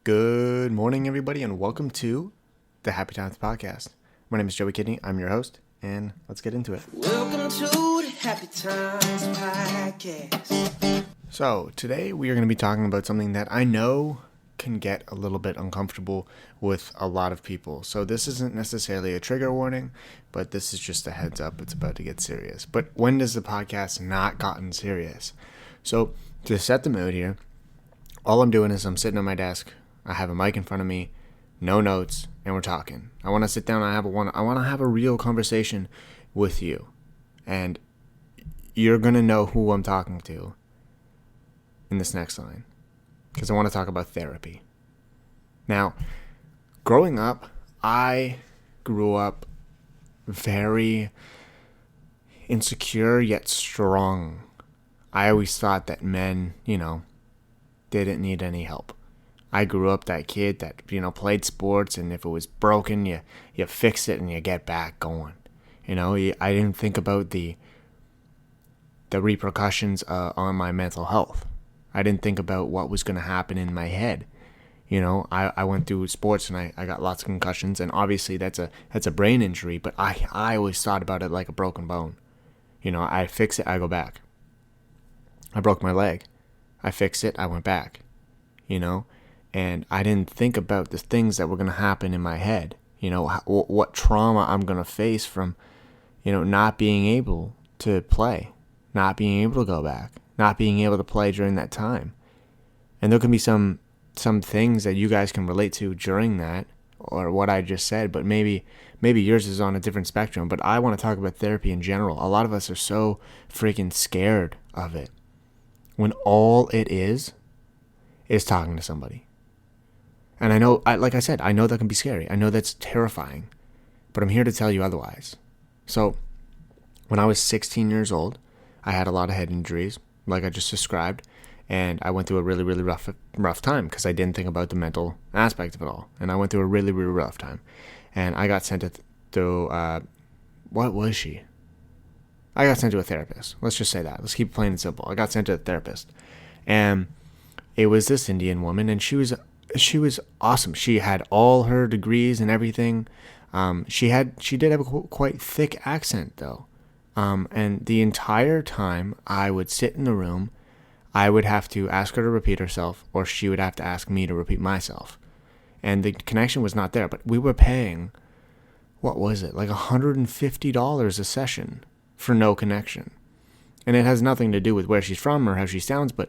Good morning, everybody, and welcome to the Happy Times Podcast. My name is Joey Kidney. I'm your host, and let's get into it. Welcome to the Happy Times Podcast. So, today we are going to be talking about something that I know can get a little bit uncomfortable with a lot of people. So, this isn't necessarily a trigger warning, but this is just a heads up. It's about to get serious. But when does the podcast not gotten serious? So, to set the mood here, all I'm doing is I'm sitting at my desk. I have a mic in front of me, no notes, and we're talking. I want to sit down. I want to have a real conversation with you, and you're gonna know who I'm talking to in this next line, because I want to talk about therapy. Now, growing up, I grew up very insecure yet strong. I always thought that men, didn't need any help. I grew up that kid that, played sports, and if it was broken, you fix it and you get back going. I didn't think about the repercussions on my mental health. I didn't think about what was going to happen in my head. I went through sports and I got lots of concussions, and obviously that's a brain injury, but I always thought about it like a broken bone. I fix it, I go back. I broke my leg. I fixed it, I went back. And I didn't think about the things that were going to happen in my head. What trauma I'm going to face from, not being able to play, not being able to go back, not being able to play during that time. And there can be some things that you guys can relate to during that, or what I just said, but maybe yours is on a different spectrum. But I want to talk about therapy in general. A lot of us are so freaking scared of it, when all it is talking to somebody. And I know, like I said, I know that can be scary. I know that's terrifying, but I'm here to tell you otherwise. So, when I was 16 years old, I had a lot of head injuries, like I just described, and I went through a really, really rough time because I didn't think about the mental aspect of it all. And I went through a really, really rough time. And I got sent to what was she? I got sent to a therapist. Let's just say that. Let's keep it plain and simple. I got sent to a therapist. And it was this Indian woman, and she was awesome. She had all her degrees and everything. She did have a quite thick accent though. And the entire time I would sit in the room, I would have to ask her to repeat herself, or she would have to ask me to repeat myself. And the connection was not there, but we were paying, what was it, like $150 a session for no connection. And it has nothing to do with where she's from or how she sounds, but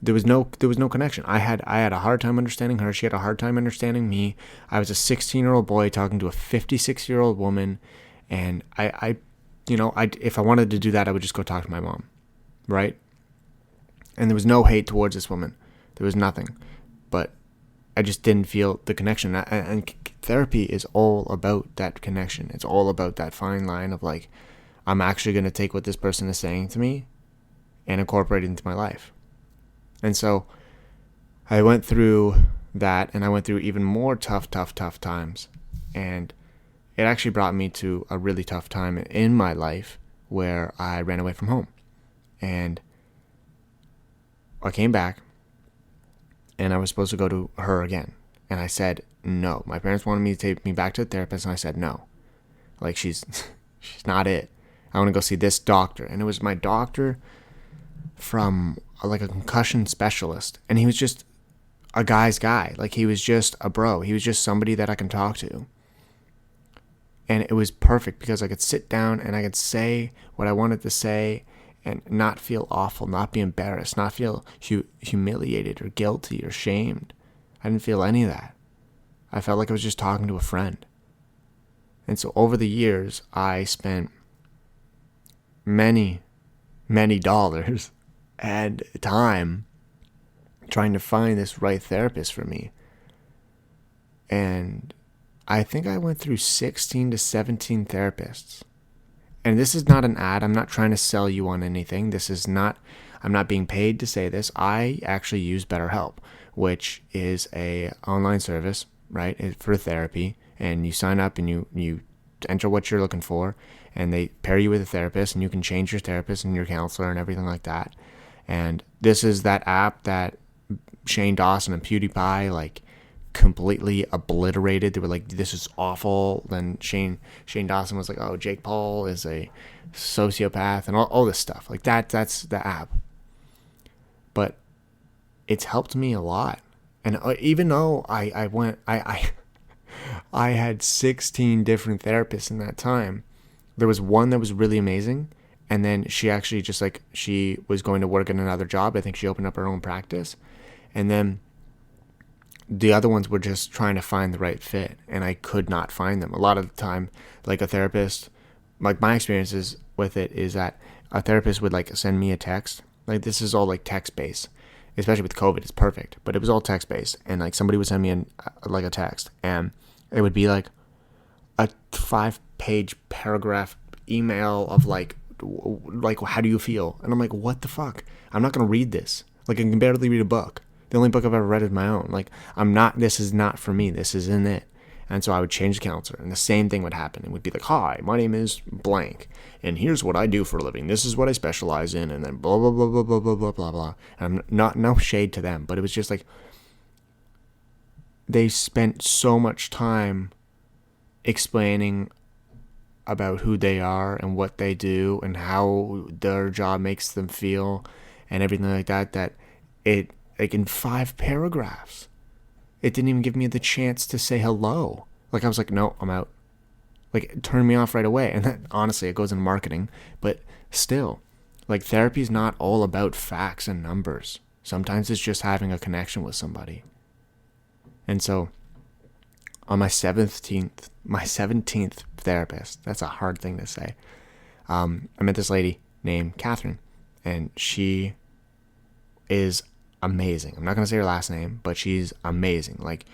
there was no connection. I had a hard time understanding her. She had a hard time understanding me. I was a 16-year-old boy talking to a 56-year-old woman, and if I wanted to do that, I would just go talk to my mom, right? And there was no hate towards this woman. There was nothing, but I just didn't feel the connection. And therapy is all about that connection. It's all about that fine line of like, I'm actually going to take what this person is saying to me and incorporate it into my life. And so I went through that, and I went through even more tough times. And it actually brought me to a really tough time in my life where I ran away from home. And I came back, and I was supposed to go to her again. And I said no. My parents wanted me to take me back to the therapist, and I said no. Like, she's not it. I want to go see this doctor. And it was my doctor from like a concussion specialist, and he was just a guy's guy. Like, he was just a bro. He was just somebody that I can talk to. And it was perfect because I could sit down and I could say what I wanted to say and not feel awful, not be embarrassed, not feel humiliated or guilty or shamed. I didn't feel any of that. I felt like I was just talking to a friend. And so over the years, I spent many dollars and time trying to find this right therapist for me. And I think I went through 16 to 17 therapists. And this is not an ad. I'm not trying to sell you on anything. I'm not being paid to say this. I actually use BetterHelp, which is a online service, right, for therapy. And you sign up and you enter what you're looking for, and they pair you with a therapist, and you can change your therapist and your counselor and everything like that. And this is that app that Shane Dawson and PewDiePie completely obliterated. They were like, this is awful. Then Shane Dawson was like, oh, Jake Paul is a sociopath, and all this stuff. Like that's the app. But it's helped me a lot. And even though I had 16 different therapists in that time, there was one that was really amazing. And then she actually just like, she was going to work in another job. I think she opened up her own practice. And then the other ones were just trying to find the right fit. And I could not find them. A lot of the time, like a therapist, like my experiences with it is that a therapist would like send me a text. Like this is all like text based, especially with COVID. It's perfect, but it was all text based. And like somebody would send me like a text, and it would be like a 5-page paragraph email of like how do you feel? And I'm like, what the fuck? I'm not gonna read this. Like I can barely read a book. The only book I've ever read is my own. Like this is not for me. This isn't it. And so I would change the counselor, and the same thing would happen. It would be like, hi, my name is blank, and here's what I do for a living. This is what I specialize in, and then blah, blah, blah, blah, blah, blah, blah, blah, blah. And no shade to them, but it was just like, they spent so much time explaining about who they are and what they do and how their job makes them feel and everything like that, that it, like in 5 paragraphs, it didn't even give me the chance to say hello. Like I was like, no, I'm out. Like it turned me off right away. And that, honestly, it goes in marketing, but still, like therapy is not all about facts and numbers. Sometimes it's just having a connection with somebody. And so on my 17th therapist, that's a hard thing to say. I met this lady named Catherine, and she is amazing. I'm not going to say her last name, but she's amazing. Like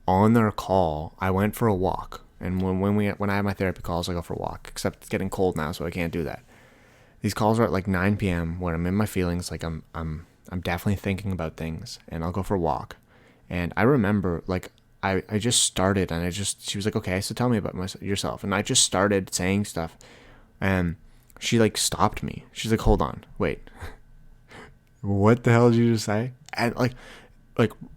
on their call, I went for a walk. And when I have my therapy calls, I go for a walk, except it's getting cold now, so I can't do that. These calls are at like 9 p.m. where I'm in my feelings. Like I'm definitely thinking about things, and I'll go for a walk. And I remember like, I just started, and she was like, okay, so tell me about yourself. And I just started saying stuff, and she like stopped me. She's like, hold on, wait. What the hell did you just say? And like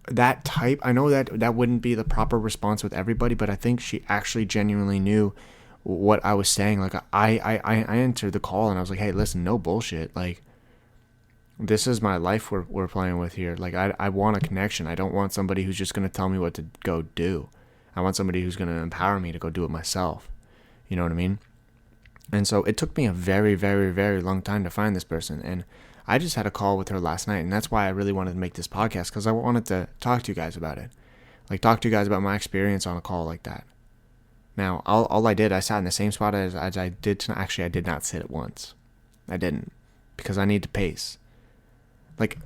that type, I know that wouldn't be the proper response with everybody, but I think she actually genuinely knew what I was saying. Like I entered the call, and I was like, hey, listen, no bullshit. Like this is my life we're playing with here. Like I want a connection. I don't want somebody who's just going to tell me what to go do. I want somebody who's going to empower me to go do it myself. You know what I mean? And so it took me a very, very, very long time to find this person. And I just had a call with her last night, and that's why I really wanted to make this podcast, because I wanted to talk to you guys about it. Like, talk to you guys about my experience on a call like that. Now, all I did, I sat in the same spot as I did tonight. Actually, I did not sit at once. I didn't, because I need to pace. Like,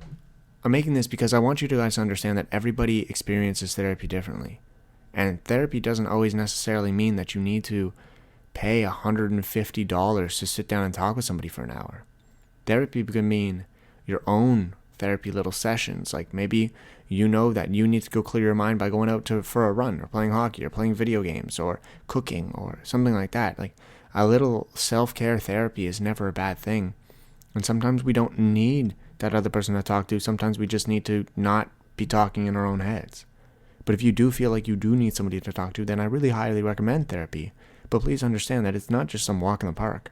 I'm making this because I want you guys to understand that everybody experiences therapy differently. And therapy doesn't always necessarily mean that you need to pay $150 to sit down and talk with somebody for an hour. Therapy can mean your own therapy little sessions. Like maybe you know that you need to go clear your mind by going out for a run, or playing hockey, or playing video games, or cooking, or something like that. Like a little self-care therapy is never a bad thing. And sometimes we don't need that other person to talk to. Sometimes we just need to not be talking in our own heads. But if you do feel like you do need somebody to talk to, then I really highly recommend therapy. But please understand that it's not just some walk in the park.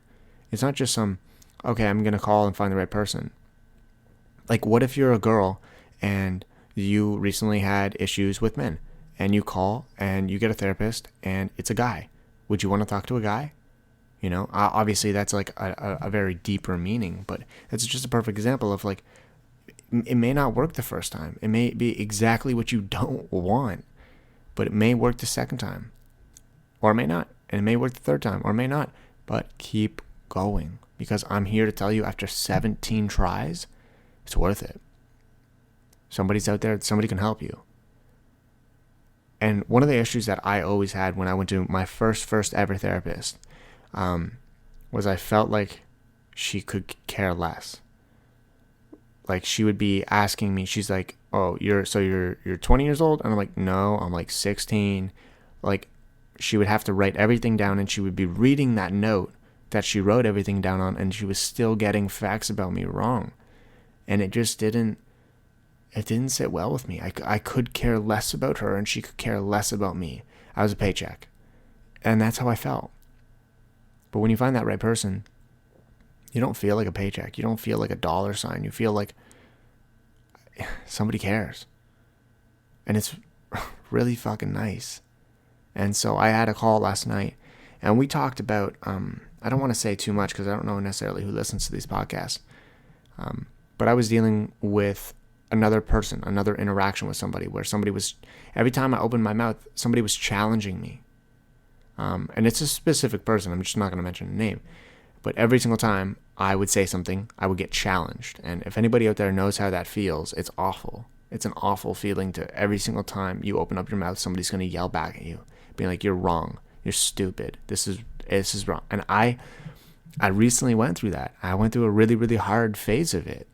It's not just some, okay, I'm going to call and find the right person. Like, what if you're a girl and you recently had issues with men, and you call and you get a therapist and it's a guy? Would you want to talk to a guy? You know, obviously that's like a very deeper meaning, but it's just a perfect example of like, it may not work the first time. It may be exactly what you don't want, but it may work the second time, or it may not. And it may work the third time, or it may not. But keep going, because I'm here to tell you, after 17 tries, it's worth it. Somebody's out there. Somebody can help you. And one of the issues that I always had when I went to my first ever therapist was I felt like she could care less. Like she would be asking me, she's like, oh, you're 20 years old? And I'm like, no, I'm like 16. Like, she would have to write everything down, and she would be reading that note that she wrote everything down on, and she was still getting facts about me wrong. And it just didn't it didn't sit well with me. I could care less about her and she could care less about me. I was a paycheck. And that's how I felt. But when you find that right person, you don't feel like a paycheck. You don't feel like a dollar sign. You feel like somebody cares. And it's really fucking nice. And so I had a call last night and we talked about, I don't want to say too much because I don't know necessarily who listens to these podcasts. But I was dealing with another person, another interaction with somebody where somebody was, every time I opened my mouth, somebody was challenging me. And it's a specific person. I'm just not going to mention a name. But every single time I would say something, I would get challenged. And if anybody out there knows how that feels, it's awful. It's an awful feeling to every single time you open up your mouth, somebody's going to yell back at you, being like, you're wrong. You're stupid. This is wrong. And I recently went through that. I went through a really, really hard phase of it.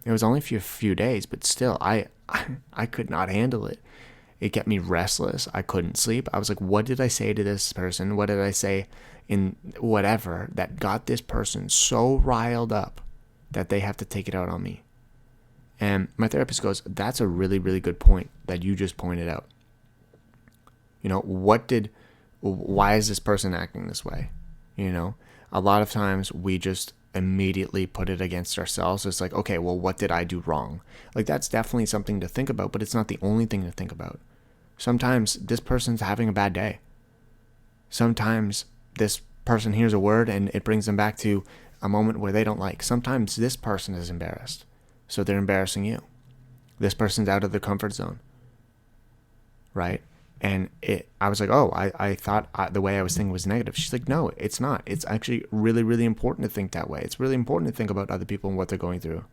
It was only a few days, but still, I could not handle it. It kept me restless. I couldn't sleep. I was like, what did I say to this person? What did I say in whatever that got this person so riled up that they have to take it out on me? And my therapist goes, that's a really, really good point that you just pointed out. You know, why is this person acting this way? You know, a lot of times we just immediately put it against ourselves. It's like, okay, well, what did I do wrong? Like, that's definitely something to think about, but it's not the only thing to think about. Sometimes this person's having a bad day. Sometimes this person hears a word and it brings them back to a moment where they don't like. Sometimes this person is embarrassed, so they're embarrassing you. This person's out of their comfort zone, right? And I was like, oh, I thought the way I was thinking was negative. She's like, no, it's not. It's actually really, really important to think that way. It's really important to think about other people and what they're going through.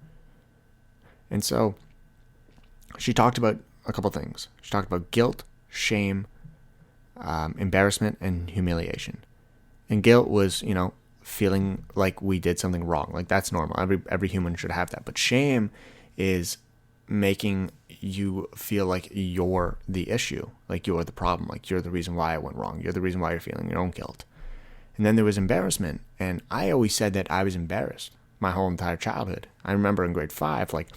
And so she talked about a couple things. She talked about guilt, shame, embarrassment, and humiliation. And guilt was, you know, feeling like we did something wrong. Like, that's normal. Every human should have that. But shame is making you feel like you're the issue, like you're the problem, like you're the reason why it went wrong. You're the reason why you're feeling your own guilt. And then there was embarrassment. And I always said that I was embarrassed my whole entire childhood. I remember in grade 5, like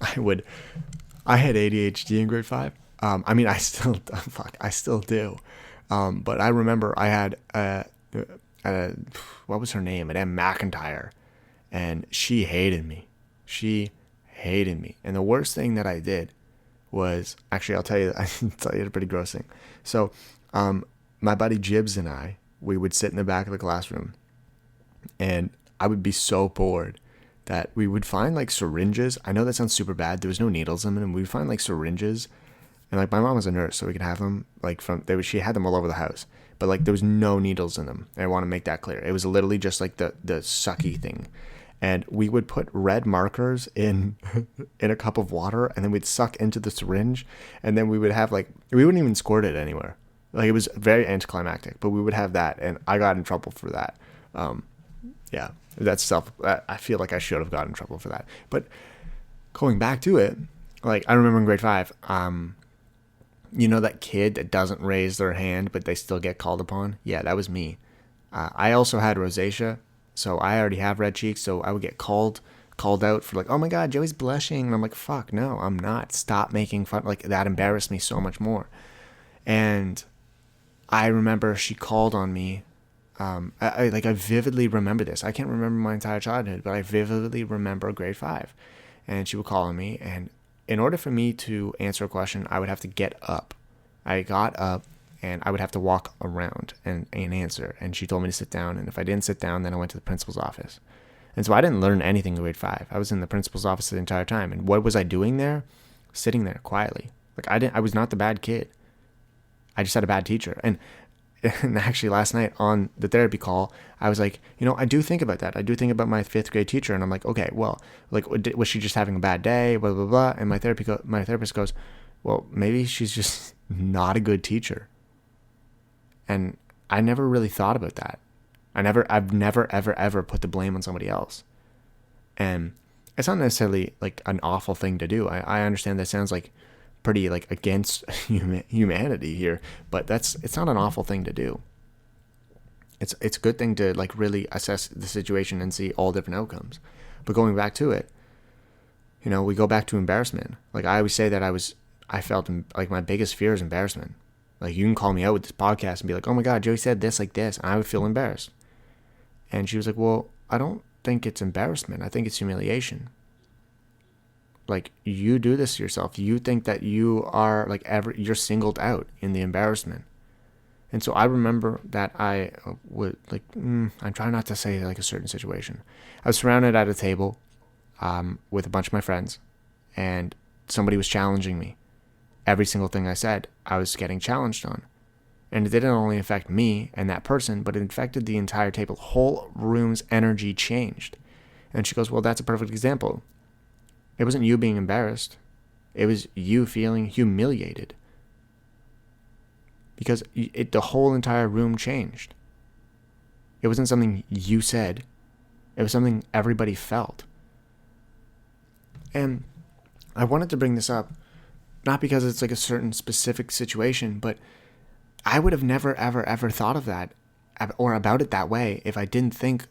I had ADHD in grade 5. I mean, I still do. But I remember I had what was her name? Madame McIntyre. And she hated me. She hated me. And the worst thing that I did was, actually, I'll tell you a pretty gross thing. So, my buddy Jibbs and I, we would sit in the back of the classroom, and I would be so bored that we would find like syringes. I know that sounds super bad. There was no needles in them, and we would find like syringes. And like, my mom was a nurse, so we could have them like she had them all over the house, but like there was no needles in them. And I want to make that clear. It was literally just like the sucky thing. And we would put red markers in a cup of water, and then we'd suck into the syringe, and then we would have we wouldn't even squirt it anywhere. Like, it was very anticlimactic, but we would have that, and I got in trouble for that. Yeah, that's stuff. I feel like I should have gotten in trouble for that. But going back to it, like, I remember in grade 5, you know that kid that doesn't raise their hand, but they still get called upon? Yeah, that was me. I also had rosacea. So I already have red cheeks, so I would get called out for like, oh my God, Joey's blushing. And I'm like, fuck, no, I'm not. Stop making fun. Like, that embarrassed me so much more. And I remember she called on me. I vividly remember this. I can't remember my entire childhood, but I vividly remember grade 5. And she would call on me. And in order for me to answer a question, I would have to get up. I got up. And I would have to walk around and answer. And she told me to sit down. And if I didn't sit down, then I went to the principal's office. And so I didn't learn anything in grade 5. I was in the principal's office the entire time. And what was I doing there? Sitting there quietly. Like, I was not the bad kid. I just had a bad teacher. And actually last night on the therapy call, I was like, you know, I do think about that. I do think about my 5th grade teacher. And I'm like, okay, well, like, was she just having a bad day? Blah, blah, blah. And my therapist goes, well, maybe she's just not a good teacher. And I never really thought about that. I've never, ever put the blame on somebody else. And it's not necessarily like an awful thing to do. I understand that sounds like pretty like against humanity here, but it's not an awful thing to do. It's a good thing to like really assess the situation and see all different outcomes. But going back to it, We go back to embarrassment. Like I always say that I felt like my biggest fear is embarrassment. Like you can call me out with this podcast and be like, oh my God, Joey said this like this. And I would feel embarrassed. And she was like, well, I don't think it's embarrassment. I think it's humiliation. Like you do this to yourself. You think that you are like you're singled out in the embarrassment. And so I remember that I would like, I'm trying not to say like a certain situation. I was surrounded at a table with a bunch of my friends, and somebody was challenging me. Every single thing I said, I was getting challenged on. And it didn't only affect me and that person, but it affected the entire table. The whole room's energy changed. And she goes, well, that's a perfect example. It wasn't you being embarrassed. It was you feeling humiliated. Because the whole entire room changed. It wasn't something you said. It was something everybody felt. And I wanted to bring this up, not because it's like a certain specific situation, but I would have never, ever, ever thought of that or about it that way if I didn't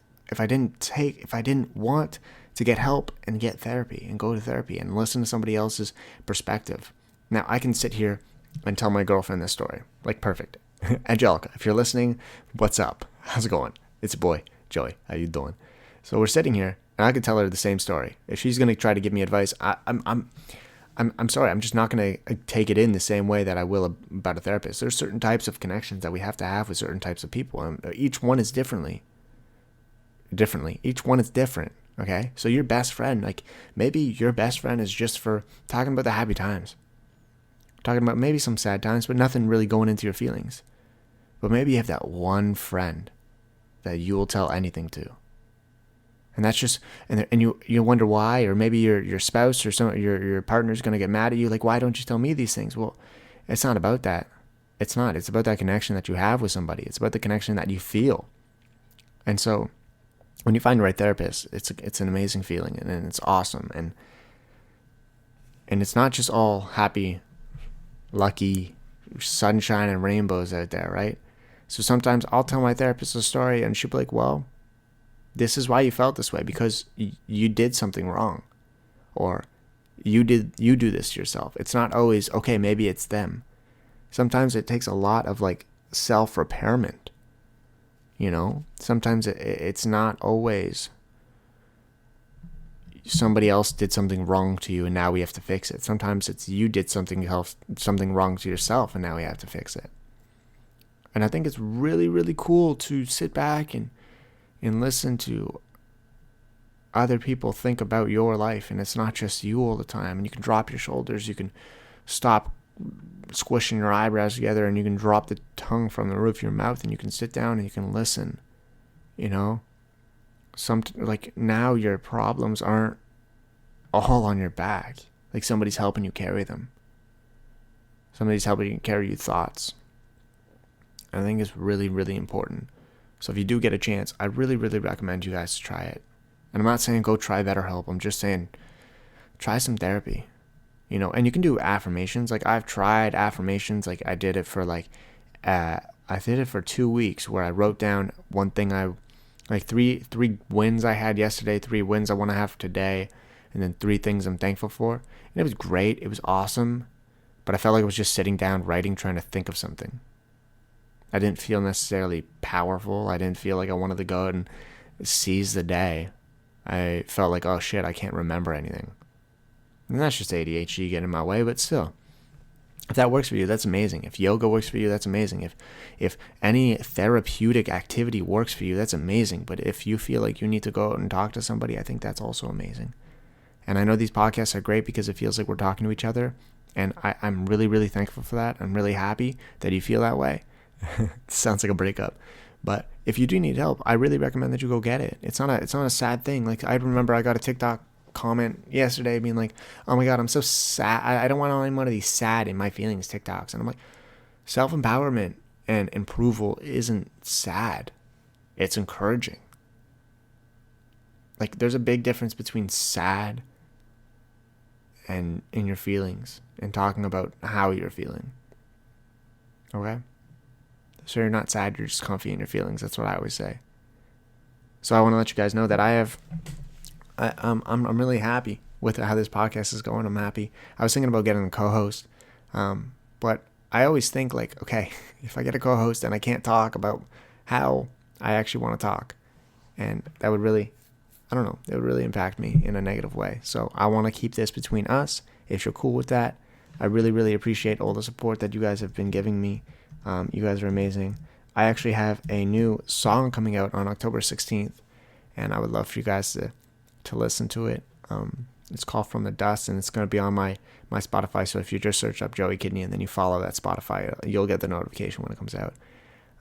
want to get help and get therapy and go to therapy and listen to somebody else's perspective. Now, I can sit here and tell my girlfriend this story. Like, perfect. Angelica, if you're listening, what's up? How's it going? It's a boy, Joey. How you doing? So we're sitting here, and I could tell her the same story. If she's going to try to give me advice, I'm sorry. I'm just not going to take it in the same way that I will about a therapist. There's certain types of connections that we have to have with certain types of people. And each one is differently. Each one is different. Okay? So your best friend, like maybe your best friend is just for talking about the happy times. Talking about maybe some sad times, but nothing really going into your feelings. But maybe you have that one friend that you will tell anything to. And that's just, and you wonder why, or maybe your spouse or your partner's going to get mad at you. Like, why don't you tell me these things? Well, it's not about that. It's not. It's about that connection that you have with somebody. It's about the connection that you feel. And so when you find the right therapist, it's an amazing feeling, and it's awesome. And it's not just all happy, lucky, sunshine and rainbows out there, right? So sometimes I'll tell my therapist a story, and she'll be like, well, this is why you felt this way, because you did something wrong, or you do this to yourself. It's not always, okay, maybe it's them. Sometimes it takes a lot of like self-repairment. Sometimes it's not always somebody else did something wrong to you and now we have to fix it. Sometimes it's you did something wrong to yourself and now we have to fix it. And I think it's really, really cool to sit back and listen to other people think about your life, and it's not just you all the time. And you can drop your shoulders, you can stop squishing your eyebrows together, and you can drop the tongue from the roof of your mouth, and you can sit down and you can listen. Like now your problems aren't all on your back. Like somebody's helping you carry them. Somebody's helping you carry your thoughts. I think it's really, really important. So if you do get a chance, I really, really recommend you guys to try it. And I'm not saying go try BetterHelp. I'm just saying try some therapy. And you can do affirmations. Like I've tried affirmations. Like I did it for I did it for 2 weeks where I wrote down one thing like three wins I had yesterday, 3 wins I want to have today, and then 3 things I'm thankful for. And it was great. It was awesome. But I felt like I was just sitting down writing, trying to think of something. I didn't feel necessarily powerful. I didn't feel like I wanted to go and seize the day. I felt like, oh shit, I can't remember anything. And that's just ADHD getting in my way, but still. If that works for you, that's amazing. If yoga works for you, that's amazing. If any therapeutic activity works for you, that's amazing. But if you feel like you need to go out and talk to somebody, I think that's also amazing. And I know these podcasts are great because it feels like we're talking to each other. And I'm really, really thankful for that. I'm really happy that you feel that way. Sounds like a breakup. But if you do need help, I really recommend that you go get it. It's not a sad thing. Like I remember I got a TikTok comment yesterday being like, oh my God, I'm so sad. I don't want anyone to be sad in my feelings TikToks. And I'm like, self-empowerment and approval isn't sad. It's encouraging. Like there's a big difference between sad and in your feelings and talking about how you're feeling. Okay? So you're not sad, you're just comfy in your feelings. That's what I always say. So I want to let you guys know that I'm really happy with how this podcast is going. I'm happy. I was thinking about getting a co-host, but I always think like, okay, if I get a co-host and I can't talk about how I actually want to talk, and that would really, I don't know, it would really impact me in a negative way. So I want to keep this between us. If you're cool with that, I really, really appreciate all the support that you guys have been giving me. You guys are amazing. I actually have a new song coming out on October 16th, and I would love for you guys to listen to it. It's called From the Dust, and it's going to be on my Spotify. So if you just search up Joey Kidney and then you follow that Spotify, you'll get the notification when it comes out.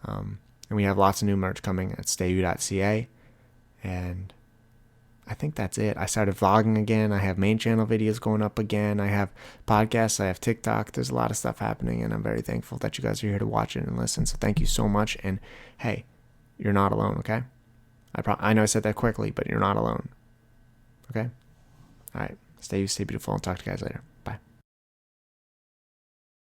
And we have lots of new merch coming at stayu.ca. And I think that's it. I started vlogging again. I have main channel videos going up again. I have podcasts. I have TikTok. There's a lot of stuff happening, and I'm very thankful that you guys are here to watch it and listen. So thank you so much. And hey, you're not alone, okay? I know I said that quickly, but you're not alone. Okay? All right. Stay beautiful, and talk to you guys later.